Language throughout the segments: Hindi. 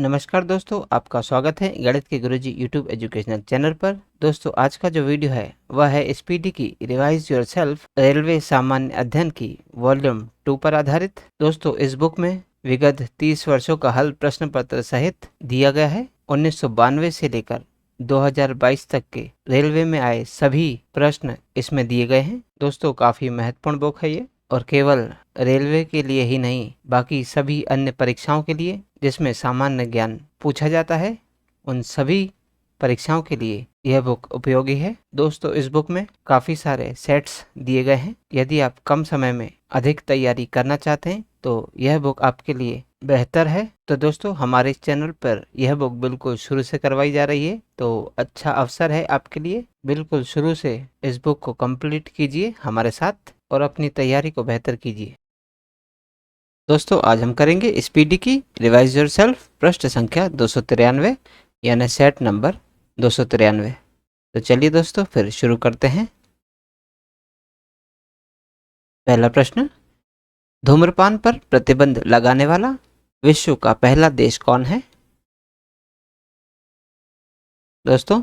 नमस्कार दोस्तों, आपका स्वागत है गणित के गुरुजी यूट्यूब एजुकेशनल चैनल पर। दोस्तों, आज का जो वीडियो है वह है स्पीडी की रिवाइज योरसेल्फ रेलवे सामान्य अध्ययन की वॉल्यूम 2 पर आधारित। दोस्तों, इस बुक में विगत 30 वर्षों का हल प्रश्न पत्र सहित दिया गया है। 1992 से लेकर 2022 तक के रेलवे में आए सभी प्रश्न इसमें दिए गए हैं। दोस्तों, काफी महत्वपूर्ण बुक है ये, और केवल रेलवे के लिए ही नहीं, बाकी सभी अन्य परीक्षाओं के लिए जिसमें सामान्य ज्ञान पूछा जाता है, उन सभी परीक्षाओं के लिए यह बुक उपयोगी है। दोस्तों, इस बुक में काफ़ी सारे सेट्स दिए गए हैं। यदि आप कम समय में अधिक तैयारी करना चाहते हैं तो यह बुक आपके लिए बेहतर है। तो दोस्तों, हमारे चैनल पर यह बुक बिल्कुल शुरू से करवाई जा रही है, तो अच्छा अवसर है आपके लिए। बिल्कुल शुरू से इस बुक को कंप्लीट कीजिए हमारे साथ और अपनी तैयारी को बेहतर कीजिए। दोस्तों, आज हम करेंगे स्पीडी की रिवाइज योरसेल्फ पृष्ठ संख्या 293 यानी सेट नंबर 293। तो चलिए दोस्तों, फिर शुरू करते हैं। पहला प्रश्न, धूम्रपान पर प्रतिबंध लगाने वाला विश्व का पहला देश कौन है? दोस्तों,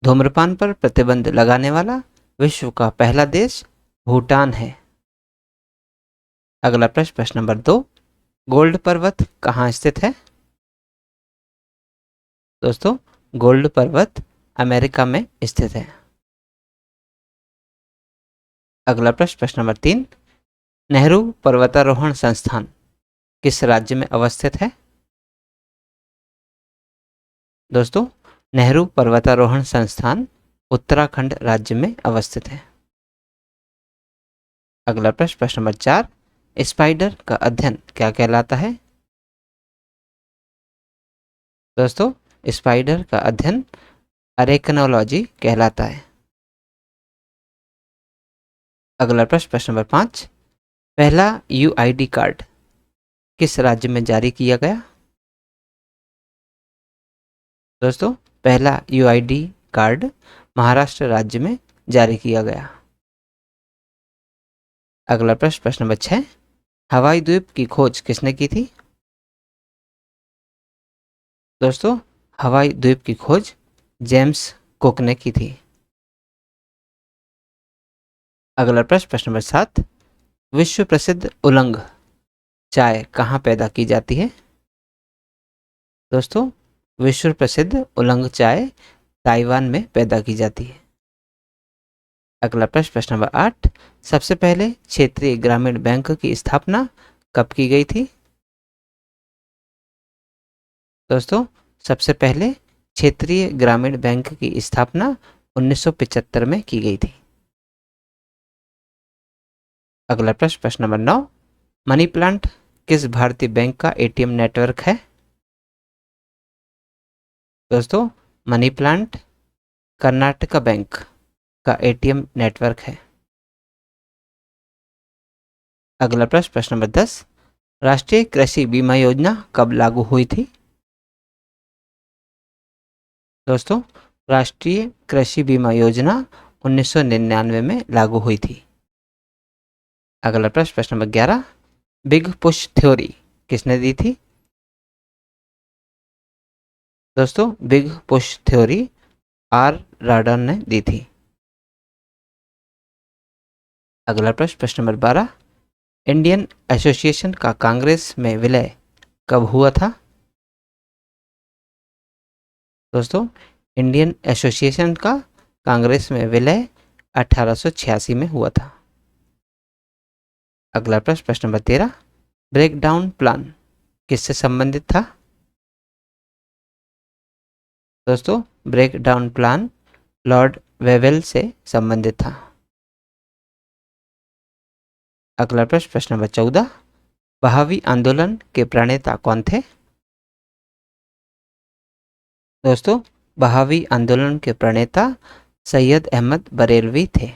धूम्रपान पर प्रतिबंध लगाने वाला विश्व का पहला देश भूटान है। अगला प्रश्न, प्रश्न नंबर 2, गोल्ड पर्वत कहाँ स्थित है? दोस्तों, गोल्ड पर्वत अमेरिका में स्थित है। अगला प्रश्न, प्रश्न नंबर 3, नेहरू पर्वतारोहण संस्थान किस राज्य में अवस्थित है? दोस्तों, नेहरू पर्वतारोहण संस्थान उत्तराखंड राज्य में अवस्थित है। अगला प्रश्न, प्रश्न नंबर 4, स्पाइडर का अध्ययन क्या कहलाता है? दोस्तों, स्पाइडर का अध्ययन अरेकनोलॉजी कहलाता है। अगला प्रश्न, प्रश्न नंबर 5, पहला यूआईडी कार्ड किस राज्य में जारी किया गया? दोस्तों, पहला यूआईडी कार्ड महाराष्ट्र राज्य में जारी किया गया। अगला प्रश्न, प्रश्न नंबर 6, हवाई द्वीप की खोज किसने की थी? दोस्तों, हवाई द्वीप की खोज जेम्स कुक ने की थी। अगला प्रश्न, प्रश्न नंबर 7, विश्व प्रसिद्ध उलंग चाय कहाँ पैदा की जाती है? दोस्तों, विश्व प्रसिद्ध उलंग चाय ताइवान में पैदा की जाती है। अगला प्रश्न, प्रश्न नंबर 8, सबसे पहले क्षेत्रीय ग्रामीण बैंक की स्थापना कब की गई थी? दोस्तों, सबसे पहले क्षेत्रीय ग्रामीण बैंक की स्थापना 1975 में की गई थी। अगला प्रश्न, प्रश्न नंबर 9, मनी प्लांट किस भारतीय बैंक का एटीएम नेटवर्क है? दोस्तों, मनी प्लांट कर्नाटका बैंक का एटीएम नेटवर्क है। अगला प्रश्न, प्रश्न नंबर 10, राष्ट्रीय कृषि बीमा योजना कब लागू हुई थी? दोस्तों, राष्ट्रीय कृषि बीमा योजना 1999 में लागू हुई थी। अगला प्रश्न, प्रश्न नंबर 11, बिग पुश थ्योरी किसने दी थी? दोस्तों, बिग पुश थ्योरी आर राडन ने दी थी। अगला प्रश्न, प्रश्न नंबर 12, इंडियन एसोसिएशन का कांग्रेस में विलय कब हुआ था? दोस्तों, इंडियन एसोसिएशन का कांग्रेस में विलय 1886 में हुआ था। अगला प्रश्न, प्रश्न नंबर 13, ब्रेकडाउन प्लान किससे संबंधित था? दोस्तों, ब्रेकडाउन प्लान लॉर्ड वेवेल से संबंधित था। अगला प्रश्न, प्रश्न नंबर 14, बहावी आंदोलन के प्रणेता कौन थे? दोस्तों, बहावी आंदोलन के प्रणेता सैयद अहमद बरेलवी थे।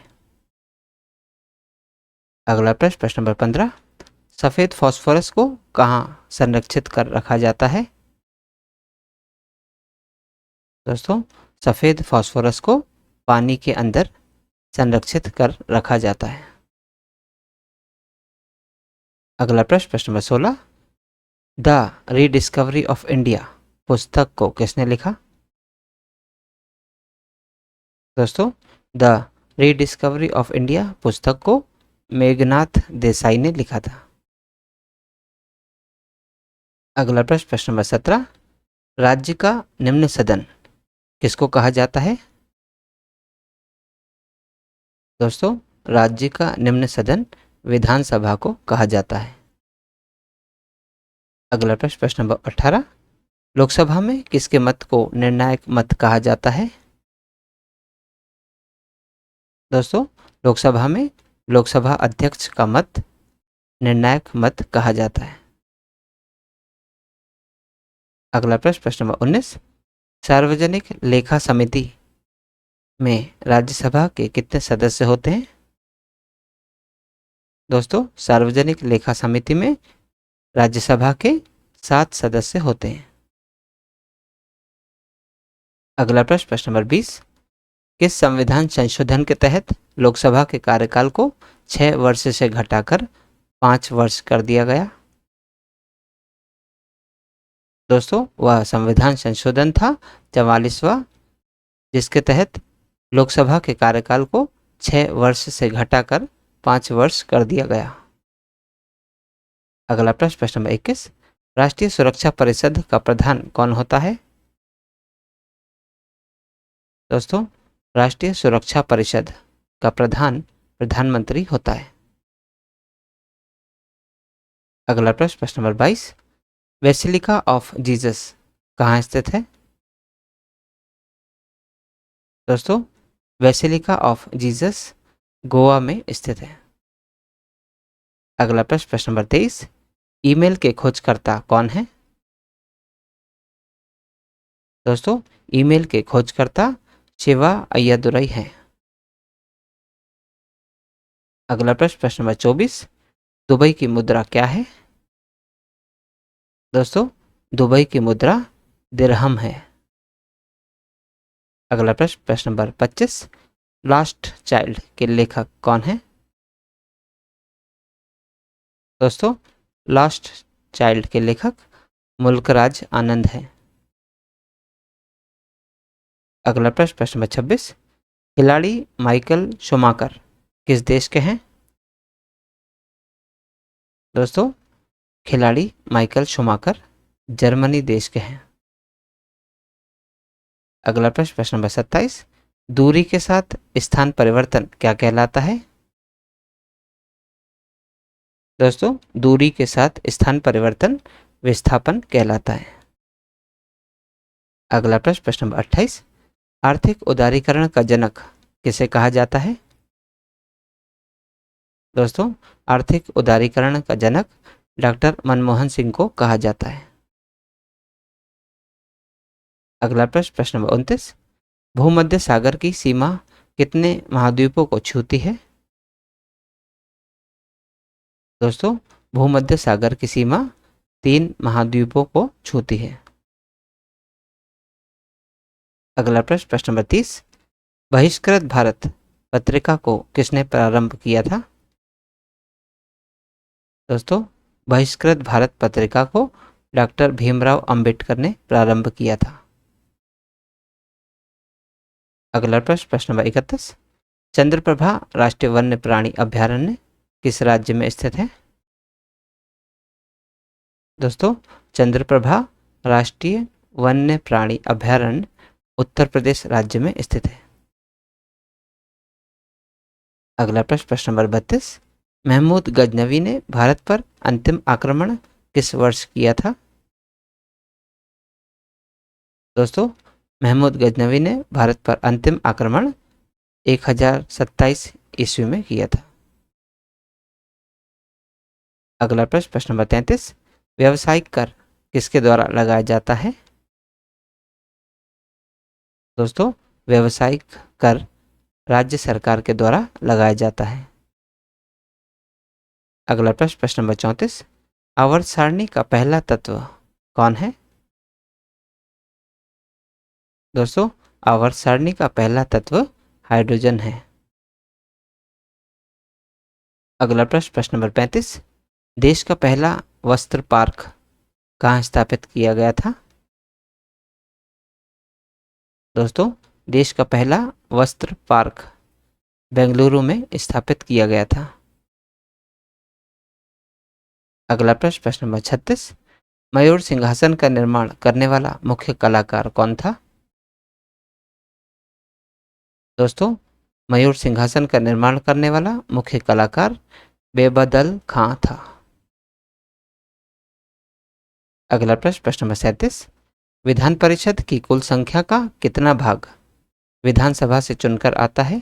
अगला प्रश्न, प्रश्न नंबर 15, सफ़ेद फास्फोरस को कहाँ संरक्षित कर रखा जाता है? दोस्तों, सफ़ेद फास्फोरस को पानी के अंदर संरक्षित कर रखा जाता है। अगला प्रश्न, प्रश्न number 16, the rediscovery of India पुस्तक को किसने लिखा? दोस्तों, द रीडिस्कवरी ऑफ इंडिया पुस्तक को मेघनाथ देसाई ने लिखा था। अगला प्रश्न, प्रश्न नंबर 17, राज्य का निम्न सदन किसको कहा जाता है? दोस्तों, राज्य का निम्न सदन विधानसभा को कहा जाता है। अगला प्रश्न, प्रश्न नंबर 18, लोकसभा में किसके मत को निर्णायक मत कहा जाता है? दोस्तों, लोकसभा में लोकसभा अध्यक्ष का मत निर्णायक मत कहा जाता है। अगला प्रश्न, प्रश्न नंबर 19, सार्वजनिक लेखा समिति में राज्यसभा के कितने सदस्य होते हैं? दोस्तों, सार्वजनिक लेखा समिति में राज्यसभा के 7 सदस्य होते हैं। अगला प्रश्न, प्रश्न नंबर 20, किस संविधान संशोधन के तहत लोकसभा के कार्यकाल को 6 वर्ष से घटाकर 5 वर्ष कर दिया गया? दोस्तों, वह संविधान संशोधन था 44वां, जिसके तहत लोकसभा के कार्यकाल को 6 वर्ष से घटाकर 5 वर्ष कर दिया गया। अगला प्रश्न, प्रश्न नंबर 21, राष्ट्रीय सुरक्षा परिषद का प्रधान कौन होता है? दोस्तों, राष्ट्रीय सुरक्षा परिषद का प्रधान प्रधानमंत्री होता है। अगला प्रश्न, प्रश्न नंबर 22, बेसिलिका ऑफ जीसस कहाँ स्थित है? दोस्तों, बेसिलिका ऑफ जीसस गोवा में स्थित है। अगला प्रश्न, प्रश्न नंबर 23, ईमेल के खोजकर्ता कौन है? दोस्तों, ईमेल के खोजकर्ता शिवा अय्यादुरई हैं। अगला प्रश्न, प्रश्न नंबर 24, दुबई की मुद्रा क्या है? दोस्तों, दुबई की मुद्रा दिरहम है। अगला प्रश्न, प्रश्न नंबर 25, लास्ट चाइल्ड के लेखक कौन है? दोस्तों, लास्ट चाइल्ड के लेखक मुल्कराज आनंद हैं। अगला प्रश्न, प्रश्न नंबर 26, खिलाड़ी माइकल शूमाकर किस देश के हैं? दोस्तों, खिलाड़ी माइकल शूमाकर जर्मनी देश के हैं। अगला प्रश्न, प्रश्न नंबर 27, दूरी के साथ स्थान परिवर्तन क्या कहलाता है? दोस्तों, दूरी के साथ स्थान परिवर्तन विस्थापन कहलाता है। अगला प्रश्न, प्रश्न नंबर 28, आर्थिक उदारीकरण का जनक किसे कहा जाता है? दोस्तों, आर्थिक उदारीकरण का जनक डॉक्टर मनमोहन सिंह को कहा जाता है। अगला प्रश्न, प्रश्न नंबर 29, भूमध्य सागर की सीमा कितने महाद्वीपों को छूती है? दोस्तों, भूमध्य सागर की सीमा 3 महाद्वीपों को छूती है। अगला प्रश्न, प्रश्न नंबर 30, बहिष्कृत भारत पत्रिका को किसने प्रारंभ किया था? दोस्तों, बहिष्कृत भारत पत्रिका को डॉक्टर भीमराव अंबेडकर ने प्रारंभ किया था। अगला प्रश्न, प्रश्न नंबर 31, चंद्रप्रभा राष्ट्रीय वन्य प्राणी अभ्यारण्य किस राज्य में स्थित है? दोस्तों, चंद्रप्रभा राष्ट्रीय वन्य प्राणी अभ्यारण्य उत्तर प्रदेश राज्य में स्थित है। अगला प्रश्न, प्रश्न नंबर 32, महमूद गजनवी ने भारत पर अंतिम आक्रमण किस वर्ष किया था? दोस्तों, महमूद गजनवी ने भारत पर अंतिम आक्रमण 1027 ईस्वी में किया था। अगला प्रश्न, प्रश्न नंबर 33, व्यावसायिक कर किसके द्वारा लगाया जाता है? दोस्तों, व्यावसायिक कर राज्य सरकार के द्वारा लगाया जाता है। अगला प्रश्न, प्रश्न नंबर 34, आवर्त सारणी का पहला तत्व कौन है? दोस्तों, आवर्त सारणी का पहला तत्व हाइड्रोजन है। अगला प्रश्न, प्रश्न नंबर 35, देश का पहला वस्त्र पार्क कहाँ स्थापित किया गया था? दोस्तों, देश का पहला वस्त्र पार्क बेंगलुरु में स्थापित किया गया था। अगला प्रश्न, प्रश्न नंबर 36, मयूर सिंहासन का निर्माण करने वाला मुख्य कलाकार कौन था? दोस्तों, मयूर सिंहासन का निर्माण करने वाला मुख्य कलाकार बेबदल खां था। अगला प्रश्न, प्रश्न नंबर 37, विधान परिषद की कुल संख्या का कितना भाग विधानसभा से चुनकर आता है?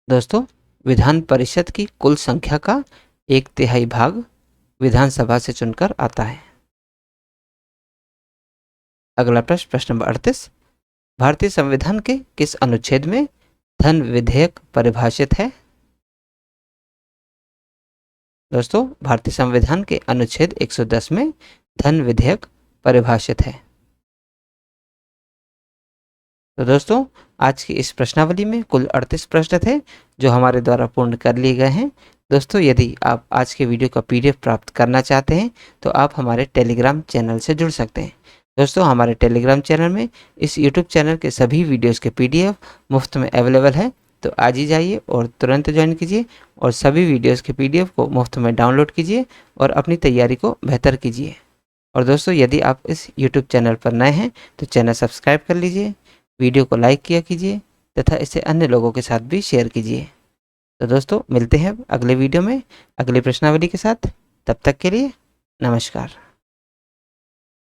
दोस्तों, विधान परिषद की कुल संख्या का 1/3 भाग विधानसभा से चुनकर आता है। अगला प्रश्न, प्रश्न नंबर 38, भारतीय संविधान के किस अनुच्छेद में धन विधेयक परिभाषित है? दोस्तों, भारतीय संविधान के अनुच्छेद 110 में धन विधेयक परिभाषित है। तो दोस्तों, आज की इस प्रश्नावली में कुल 38 प्रश्न थे जो हमारे द्वारा पूर्ण कर लिए गए हैं। दोस्तों, यदि आप आज के वीडियो का PDF प्राप्त करना चाहते हैं तो आप हमारे टेलीग्राम चैनल से जुड़ सकते हैं। दोस्तों, हमारे टेलीग्राम चैनल में इस यूट्यूब चैनल के सभी वीडियोस के PDF मुफ्त में अवेलेबल है, तो आज ही जाइए और तुरंत ज्वाइन कीजिए और सभी वीडियोस के PDF को मुफ्त में डाउनलोड कीजिए और अपनी तैयारी को बेहतर कीजिए। और दोस्तों, यदि आप इस यूट्यूब चैनल पर नए हैं तो चैनल सब्सक्राइब कर लीजिए, वीडियो को लाइक किया कीजिए तथा इसे अन्य लोगों के साथ भी शेयर कीजिए। तो दोस्तों, मिलते हैं अगले वीडियो में अगली प्रश्नावली के साथ। तब तक के लिए नमस्कार।